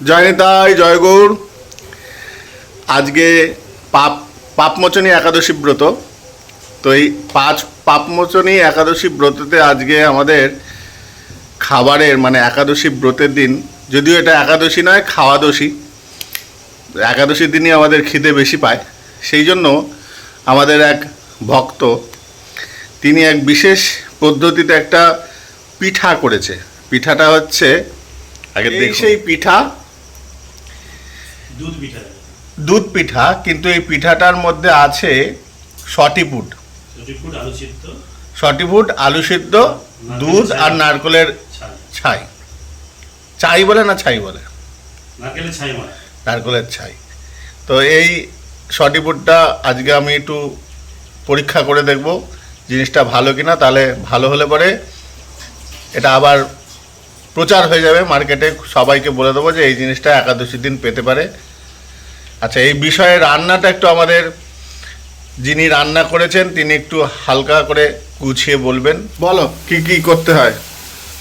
জয় নিতাই, জয় গৌর। আজকে পাপমোচনী একাদশী ব্রত। তো এই পাপমোচনী একাদশী ব্রততে আজকে আমাদের খাবারের মানে একাদশী ব্রতের দিন, যদিও এটা একাদশী নয় খাওয়াদশী, একাদশীর দিনই আমাদের খিদে বেশি পায়। সেই জন্য আমাদের এক ভক্ত তিনি এক বিশেষ পদ্ধতিতে একটা পিঠা করেছে। পিঠাটা হচ্ছে আগে সেই পিঠা দুধ পিঠা, কিন্তু এই পিঠাটার মধ্যে আছে সটিপুট, আলু সিদ্ধ, দুধ আর নারকেলের ছাই। ছাই বলে না ছাই বলে? নারকেলের ছাই। তো এই সটিপুটটা আজকে আমি একটু পরীক্ষা করে দেখব জিনিসটা ভালো কিনা। তাহলে ভালো হলে পরে এটা আবার প্রচার হয়ে যাবে মার্কেটে, সবাইকে বলে দেবো যে এই জিনিসটা একাদশীর দিন পেতে পারে। আচ্ছা, এই বিষয়ে রান্নাটা একটু আমাদের যিনি রান্না করেছেন তিনি একটু হালকা করে গুছিয়ে বলবেন। বলো কি কি করতে হয়।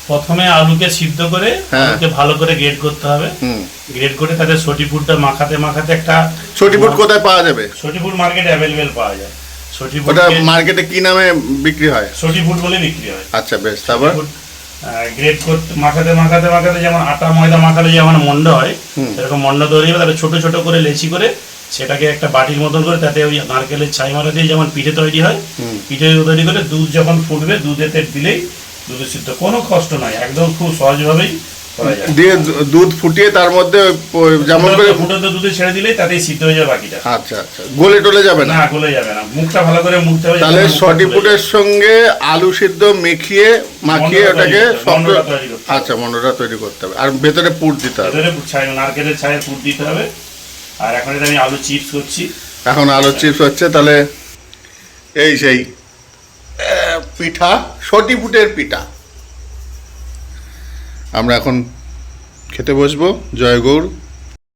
প্রথমে আলুকে সিদ্ধ করে আলুকে ভালো করে গ্রেড করতে হবে। গ্রেড করে তাতে সটিপুটটা মাখাতে মাখাতে একটা সটিপুট কোথায় পাওয়া যাবে? সটিপুট মার্কেটে অ্যাভেলেবেল পাওয়া যায়। সটিপুট ওটা মার্কেটে কি নামে বিক্রি হয়? সটিপুট বলে বিক্রি হয়। আচ্ছা বেশ, তারপর গ্রেড করতে মাখাতে মাখাতে মাখাতে যেমন আটা ময়দা মাখালে যেমন মন্ড হয় সেরকম মন্ড তৈরি হবে। তাহলে ছোট ছোট করে লেচি করে সেটাকে একটা বাটির মতন করে তাতে ওই নারকেলের ছাই মারা দিয়ে যেমন পিঠে তৈরি হয়, পিঠে তৈরি করে দুধ যখন ফুটবে দুধেতে দিলেই দুধের সিদ্ধ, কোনো কষ্ট নাই, একদম খুব সহজভাবেই করা যায়। দিয়ে দুধ ফুটিয়ে তার মধ্যে যেমন করে ফুটন্ত দুধে ছেড়ে দিলেই তাতেই সিদ্ধ হয়ে যাবে বাকিটা। আচ্ছা আচ্ছা, গলে টলে যাবে না? না, গলে যাবে না, মুখটা ভালো করে মুখতে হবে। তাহলে সটিপুটের সঙ্গে আলু সিদ্ধ মাখিয়ে ওটাকে আচ্ছা মন্ডটা তৈরি করতে হবে, আর ভেতরে পুর দিতে হবে। ভেতরে নারকেলের ছাইয়ের পুর দিতে হবে। আর এখন এটা আমি আলু চিপস করছি। এখন আলু চিপস হচ্ছে। তাহলে এই সেই পিঠা, সটিপুটের পিঠা আমরা এখন খেতে বসবো। জয় গৌর।